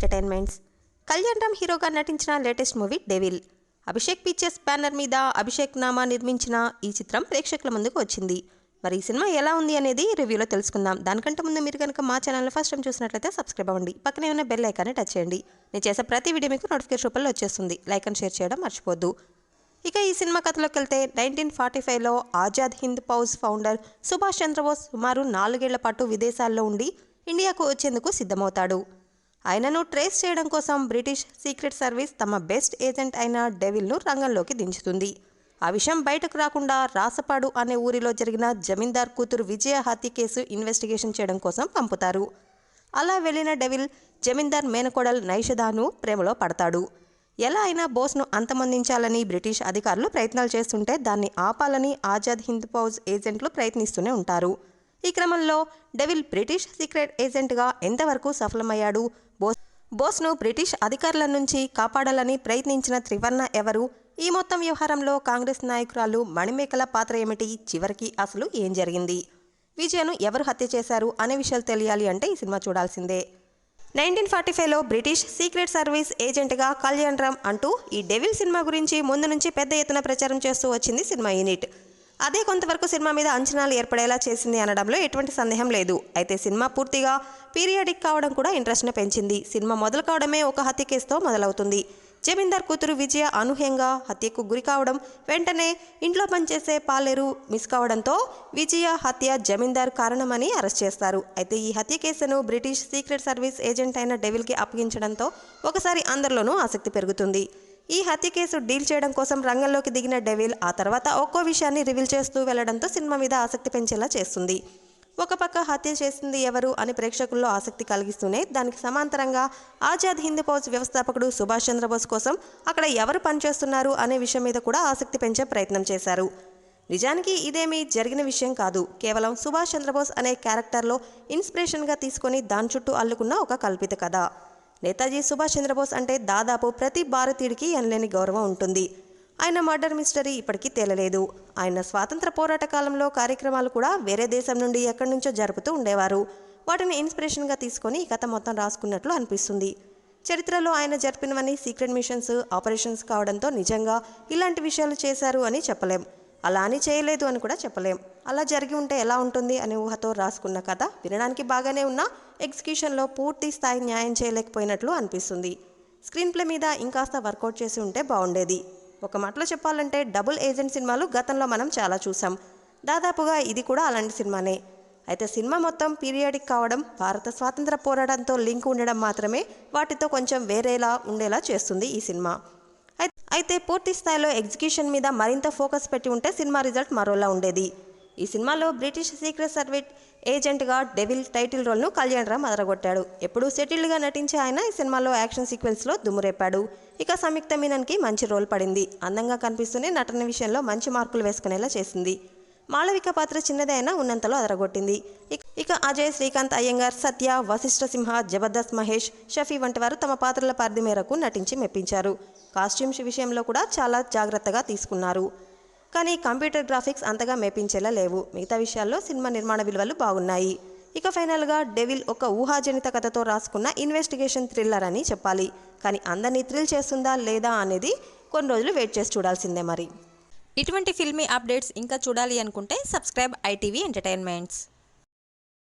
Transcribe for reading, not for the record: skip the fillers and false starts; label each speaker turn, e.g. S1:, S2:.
S1: Entertainments. Kalyan Ram హీరోగా నటించిన latest movie devil. Abhishek pictures banner మీద అభిషేక్ నామా నిర్మించిన ఈ చిత్రం ప్రేక్షకుల ముందుకు వచ్చింది. మరి ఈ సినిమా ఎలా ఉంది అనేది రివ్యూలో తెలుసుకుందాం. దానికంటే ముందు మీరు కనుక మా ఛానల్ని ఫస్ట్ టైం చూసినట్లయితే సబ్స్క్రైబ్ అవ్వండి. పక్కనే ఉన్న బెల్ ఐకాన్ని టచ్ చేయండి. నేను చేసే ప్రతి వీడియో మీకు నోటిఫికేషన్ రూపంలో వచ్చేస్తుంది. లైక్ అండ్ షేర్ చేయడం మర్చిపోద్దు. ఇక ఈ సినిమా కథలోకి వెళ్తే 1945లో ఆజాద్ హింద్ ఫౌజ్ ఫౌండర్ సుభాష్ చంద్రబోస్ సుమారు 4 ఏళ్ల పాటు విదేశాల్లో ఉండి ఇండియాకు వచ్చేందుకు సిద్ధమవుతాడు. ఆయనను ట్రేస్ చేయడం కోసం బ్రిటిష్ సీక్రెట్ సర్వీస్ తమ బెస్ట్ ఏజెంట్ అయిన డెవిల్ను రంగంలోకి దించుతుంది. ఆ విషయం బయటకు రాకుండా రాసపాడు అనే ఊరిలో జరిగిన జమీందార్ కూతురు విజయ హత్య కేసు ఇన్వెస్టిగేషన్ చేయడం కోసం పంపుతారు. అలా వెళ్ళిన డెవిల్ జమీందార్ మేనకోడల్ నైషదాను ప్రేమలో పడతాడు. ఎలా అయినా బోస్ను అంతమొందించాలని బ్రిటిష్ అధికారులు ప్రయత్నాలు చేస్తుంటే దాన్ని ఆపాలని ఆజాద్ హింద్ ఫౌజ్ ఏజెంట్లు ప్రయత్నిస్తూనే ఉంటారు. ఈ క్రమంలో డెవిల్ బ్రిటిష్ సీక్రెట్ ఏజెంట్గా ఎంతవరకు సఫలమయ్యాడు, బోస్ను బ్రిటిష్ అధికారుల నుంచి కాపాడాలని ప్రయత్నించిన త్రివర్ణ ఎవరు, ఈ మొత్తం వ్యవహారంలో కాంగ్రెస్ నాయకురాలు మణిమేకల పాత్ర ఏమిటి, చివరికి అసలు ఏం జరిగింది, విజయను ఎవరు హత్య చేశారు అనే విషయాలు తెలియాలి అంటే ఈ సినిమా చూడాల్సిందే. 1945లో బ్రిటిష్ సీక్రెట్ సర్వీస్ ఏజెంట్గా కళ్యాణ్ రామ్ అంటూ ఈ డెవిల్ సినిమా గురించి ముందు నుంచి పెద్ద ఎత్తున ప్రచారం చేస్తూ వచ్చింది సినిమా యూనిట్. అదే కొంతవరకు సినిమా మీద అంచనాలు ఏర్పడేలా చేసింది అనడంలో ఎటువంటి సందేహం లేదు. అయితే సినిమా పూర్తిగా పీరియాడిక్ కావడం కూడా ఇంట్రెస్ట్ని పెంచింది. సినిమా మొదలు కావడమే ఒక హత్య కేసుతో మొదలవుతుంది. జమీందార్ కూతురు విజయ అనూహ్యంగా హత్యకు గురి కావడం, వెంటనే ఇంట్లో పనిచేసే పాలేరు మిస్ కావడంతో విజయ హత్య జమీందార్ కారణమని అరెస్ట్ చేస్తారు. అయితే ఈ హత్య కేసును బ్రిటిష్ సీక్రెట్ సర్వీస్ ఏజెంట్ అయిన డెవిల్కి అప్పగించడంతో ఒకసారి అందరిలోనూ ఆసక్తి పెరుగుతుంది. ఈ హత్య కేసు డీల్ చేయడం కోసం రంగంలోకి దిగిన డెవిల్ ఆ తర్వాత ఒక్కో విషయాన్ని రివీల్ చేస్తూ వెళ్లడంతో సినిమా మీద ఆసక్తి పెంచేలా చేస్తుంది. ఒక పక్క హత్య చేసింది ఎవరు అని ప్రేక్షకుల్లో ఆసక్తి కలిగిస్తూనే దానికి సమాంతరంగా ఆజాద్ హింద్ ఫౌజ్ వ్యవస్థాపకుడు సుభాష్ చంద్రబోస్ కోసం అక్కడ ఎవరు పనిచేస్తున్నారు అనే విషయం మీద కూడా ఆసక్తి పెంచే ప్రయత్నం చేశారు. నిజానికి ఇదేమీ జరిగిన విషయం కాదు. కేవలం సుభాష్ చంద్రబోస్ అనే క్యారెక్టర్లో ఇన్స్పిరేషన్గా తీసుకొని దాని చుట్టూ అల్లుకున్న ఒక కల్పిత కథ. నేతాజీ సుభాష్ చంద్రబోస్ అంటే దాదాపు ప్రతి భారతీయుడికి ఎనలేని గౌరవం ఉంటుంది. ఆయన మర్డర్ మిస్టరీ ఇప్పటికీ తేలలేదు. ఆయన స్వాతంత్ర పోరాట కాలంలో కార్యక్రమాలు కూడా వేరే దేశం నుండి ఎక్కడి నుంచో జరుపుతూ ఉండేవారు. వాటిని ఇన్స్పిరేషన్గా తీసుకొని ఈ కథ మొత్తం రాసుకున్నట్లు అనిపిస్తుంది. చరిత్రలో ఆయన జరిపినవన్నీ సీక్రెట్ మిషన్స్, ఆపరేషన్స్ కావడంతో నిజంగా ఇలాంటి విషయాలు చేశారు అని చెప్పలేం. అలా అని చేయలేదు అని కూడా చెప్పలేం. అలా జరిగి ఉంటే ఎలా ఉంటుంది అనే ఊహతో రాసుకున్న కథ వినడానికి బాగానే ఉన్నా ఎగ్జిక్యూషన్లో పూర్తి స్థాయి న్యాయం చేయలేకపోయినట్లు అనిపిస్తుంది. స్క్రీన్ ప్లే మీద ఇంకాస్త వర్కౌట్ చేసి ఉంటే బాగుండేది. ఒక మాటలో చెప్పాలంటే డబుల్ ఏజెంట్ సినిమాలు గతంలో మనం చాలా చూసాం. దాదాపుగా ఇది కూడా అలాంటి సినిమానే. అయితే సినిమా మొత్తం పీరియాడిక్ కావడం, భారత స్వాతంత్ర పోరాటంతో లింక్ ఉండడం మాత్రమే వాటితో కొంచెం వేరేలా ఉండేలా చేస్తుంది ఈ సినిమా. అయితే పూర్తి స్థాయిలో ఎగ్జిక్యూషన్ మీద మరింత ఫోకస్ పెట్టి ఉంటే సినిమా రిజల్ట్ మరోలా ఉండేది. ఈ సినిమాలో బ్రిటిష్ సీక్రెట్ సర్వీస్ ఏజెంట్గా డెవిల్ టైటిల్ రోల్ను కళ్యాణ్ రామ్ అదరగొట్టాడు. ఎప్పుడూ సెటిల్డ్గా నటించే ఆయన ఈ సినిమాలో యాక్షన్ సీక్వెన్స్లో దుమ్మురేపాడు. ఇక సంయుక్త మీనన్కి మంచి రోల్ పడింది. అందంగా కనిపిస్తూనే నటన విషయంలో మంచి మార్కులు వేసుకునేలా చేసింది. మాళవిక పాత్ర చిన్నదే అయినా ఉన్నంతలో అదరగొట్టింది. ఇక అజయ్, శ్రీకాంత్ అయ్యంగార్, సత్య, వశిష్ఠ సింహ, జబర్దస్త్ మహేష్, షఫీ వంటి వారు తమ పాత్రల పరిధి మేరకు నటించి మెప్పించారు. కాస్ట్యూమ్స్ విషయంలో కూడా చాలా జాగ్రత్తగా తీసుకున్నారు. కానీ కంప్యూటర్ గ్రాఫిక్స్ అంతగా మెప్పించేలా లేవు. మిగతా విషయాల్లో సినిమా నిర్మాణ విలువలు బాగున్నాయి. ఇక ఫైనల్గా డెవిల్ ఒక ఊహాజనిత కథతో రాసుకున్న ఇన్వెస్టిగేషన్ థ్రిల్లర్ అని చెప్పాలి. కానీ అందరినీ థ్రిల్ చేస్తుందా లేదా అనేది కొన్ని రోజులు వెయిట్ చేసి చూడాల్సిందే. మరి ఇటువంటి ఫిల్మీ అప్డేట్స్ ఇంకా చూడాలి అనుకుంటే సబ్స్క్రైబ్ ఐటీవీ ఎంటర్టైన్మెంట్స్.